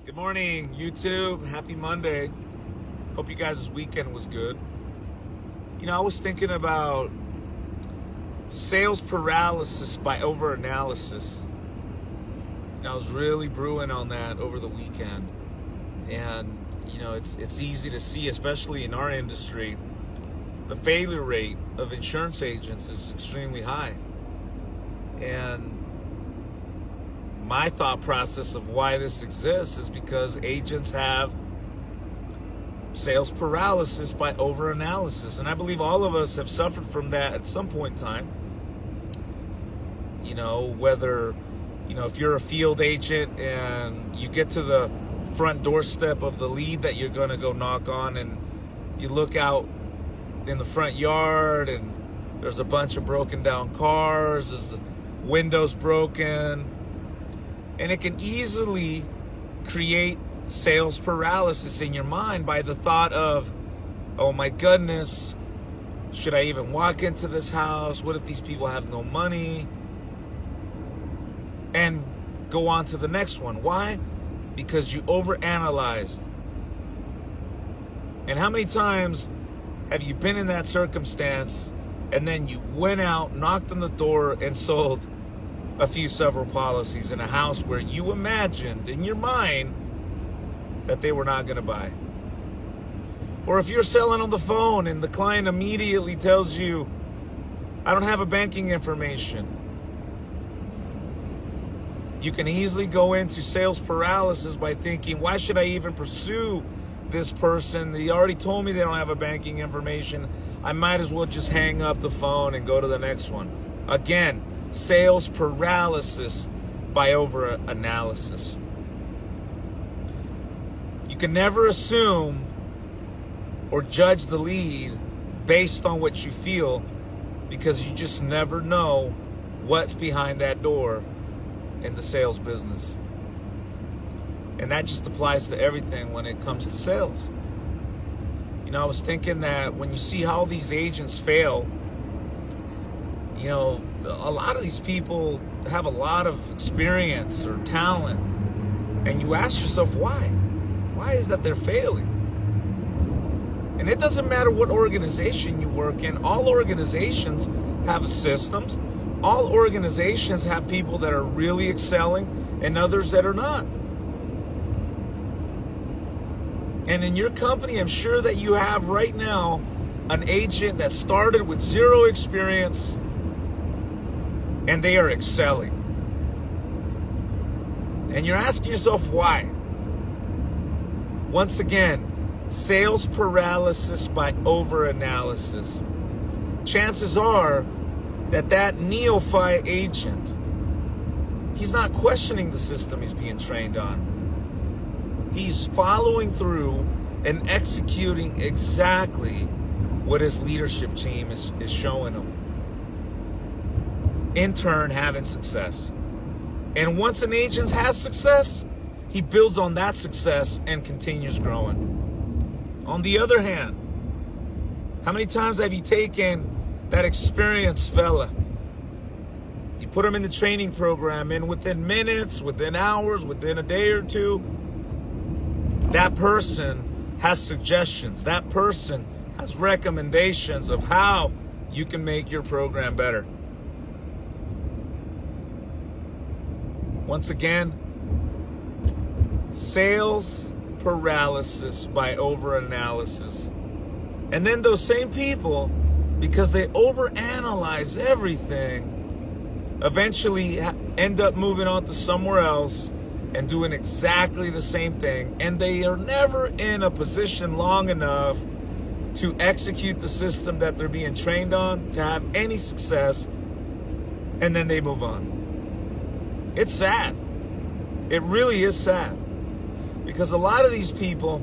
Good morning, YouTube. Happy Monday. Hope you guys' weekend was good. I was thinking about sales paralysis by overanalysis. I was really brewing on that over the weekend. And, it's easy to see, especially in our industry, the failure rate of insurance agents is extremely high. And my thought process of why this exists is because agents have sales paralysis by overanalysis. And I believe all of us have suffered from that at some point in time. Whether, if you're a field agent and you get to the front doorstep of the lead that you're going to go knock on, and you look out in the front yard and there's a bunch of broken down cars, there's the windows broken, and it can easily create sales paralysis in your mind by the thought of, oh my goodness, should I even walk into this house? What if these people have no money? And go on to the next one. Why? Because you overanalyzed. And how many times have you been in that circumstance and then you went out, knocked on the door, and sold several policies in a house where you imagined in your mind that they were not going to buy? Or if you're selling on the phone and the client immediately tells you, I don't have a banking information, you can easily go into sales paralysis by thinking, why should I even pursue this person? They already told me they don't have a banking information. I might as well just hang up the phone and go to the next one. Again, sales paralysis by overanalysis. You can never assume or judge the lead based on what you feel, because you just never know what's behind that door in the sales business. And that just applies to everything when it comes to sales. I was thinking that when you see how these agents fail, a lot of these people have a lot of experience or talent, and you ask yourself why? Why is that they're failing? And it doesn't matter what organization you work in. All organizations have systems. All organizations have people that are really excelling and others that are not. And in your company, I'm sure that you have right now an agent that started with zero experience and they are excelling. And you're asking yourself why. Once again, sales paralysis by overanalysis. Chances are that neophyte agent, he's not questioning the system he's being trained on. He's following through and executing exactly what his leadership team is showing him. In turn, having success. And once an agent has success, he builds on that success and continues growing. On the other hand, how many times have you taken that experienced fella, you put him in the training program, and within minutes, within hours, within a day or two, that person has suggestions, that person has recommendations of how you can make your program better. Once again, sales paralysis by overanalysis. And then those same people, because they overanalyze everything, eventually end up moving on to somewhere else and doing exactly the same thing. And they are never in a position long enough to execute the system that they're being trained on to have any success, and then they move on. It's sad. It really is sad. Because a lot of these people,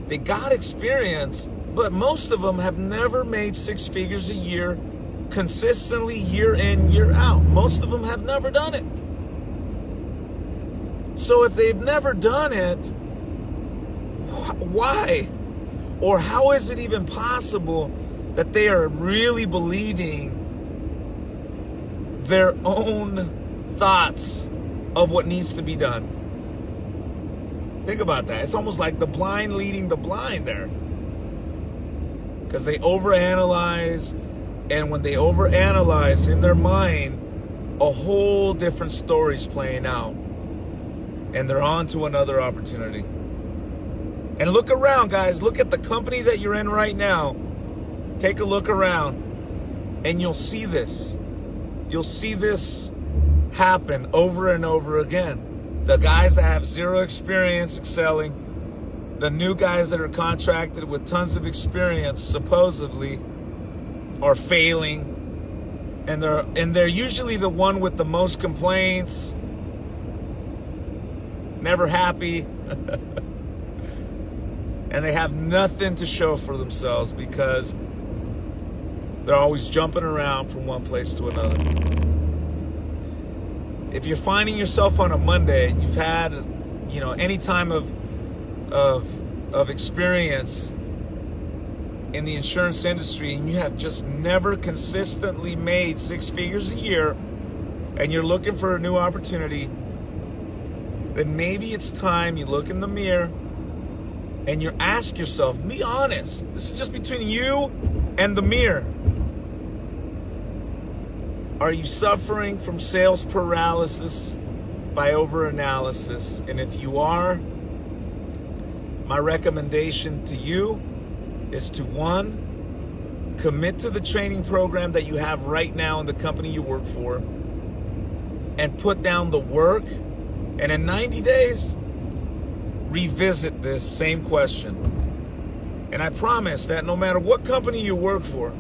they got experience, but most of them have never made six figures a year consistently, year in, year out. Most of them have never done it. So if they've never done it, why? Or how is it even possible that they are really believing their own thoughts of what needs to be done? Think about that. It's almost like the blind leading the blind there. Because they overanalyze, and when they overanalyze in their mind, a whole different story's playing out. And they're on to another opportunity. And look around, guys. Look at the company that you're in right now. Take a look around, and you'll see this. You'll see this happen over and over again. The guys that have zero experience excelling, the new guys that are contracted with tons of experience supposedly are failing, and they're usually the one with the most complaints, never happy, and they have nothing to show for themselves because they're always jumping around from one place to another. If you're finding yourself on a Monday, you've had, any time of experience in the insurance industry, and you have just never consistently made 6 figures a year, and you're looking for a new opportunity, then maybe it's time you look in the mirror and you ask yourself, be honest. This is just between you and the mirror. Are you suffering from sales paralysis by overanalysis? And if you are, my recommendation to you is to, 1, commit to the training program that you have right now in the company you work for, and put down the work, and in 90 days, revisit this same question. And I promise that no matter what company you work for,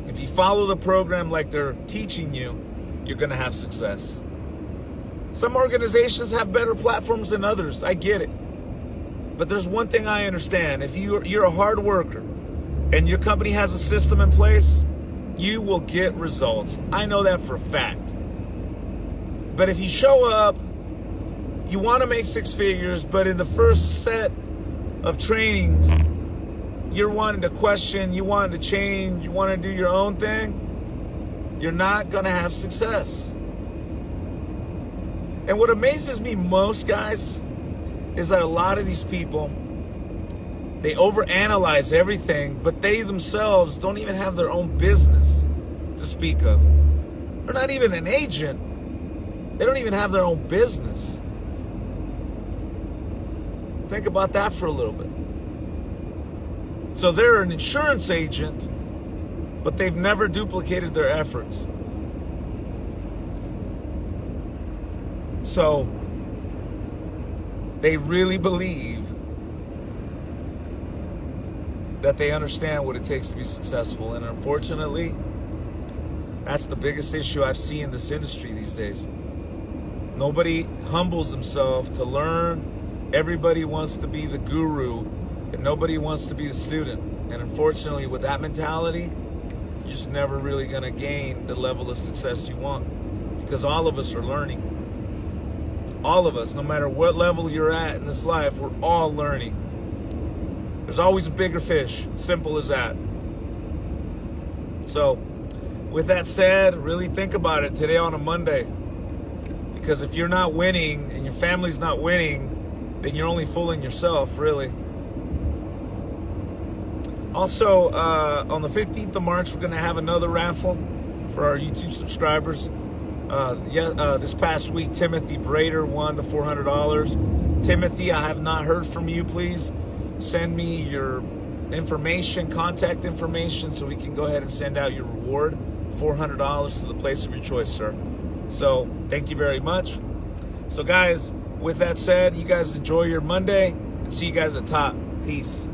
if you follow the program like they're teaching you, you're going to have success. Some organizations have better platforms than others. I get it. But there's one thing I understand. If you're a hard worker and your company has a system in place, you will get results. I know that for a fact. But if you show up, you want to make 6 figures, but in the first set of trainings, you're wanting to question, you want to change, you want to do your own thing, you're not going to have success. And what amazes me most, guys, is that a lot of these people, they overanalyze everything, but they themselves don't even have their own business to speak of. They're not even an agent. They don't even have their own business. Think about that for a little bit. So they're an insurance agent, but they've never duplicated their efforts. So they really believe that they understand what it takes to be successful. And unfortunately, that's the biggest issue I've seen in this industry these days. Nobody humbles himself to learn. Everybody wants to be the guru, and nobody wants to be the student. And unfortunately, with that mentality, you're just never really going to gain the level of success you want, because all of us are learning. All of us, no matter what level you're at in this life, we're all learning. There's always a bigger fish. Simple as that. So, with that said, really think about it today on a Monday. Because if you're not winning and your family's not winning, then you're only fooling yourself, really. Also, on the 15th of March, we're going to have another raffle for our YouTube subscribers. This past week, Timothy Brader won the $400. Timothy, I have not heard from you. Please send me your information, contact information, so we can go ahead and send out your reward, $400 to the place of your choice, sir. So, thank you very much. So, guys, with that said, you guys enjoy your Monday, and see you guys at the top. Peace.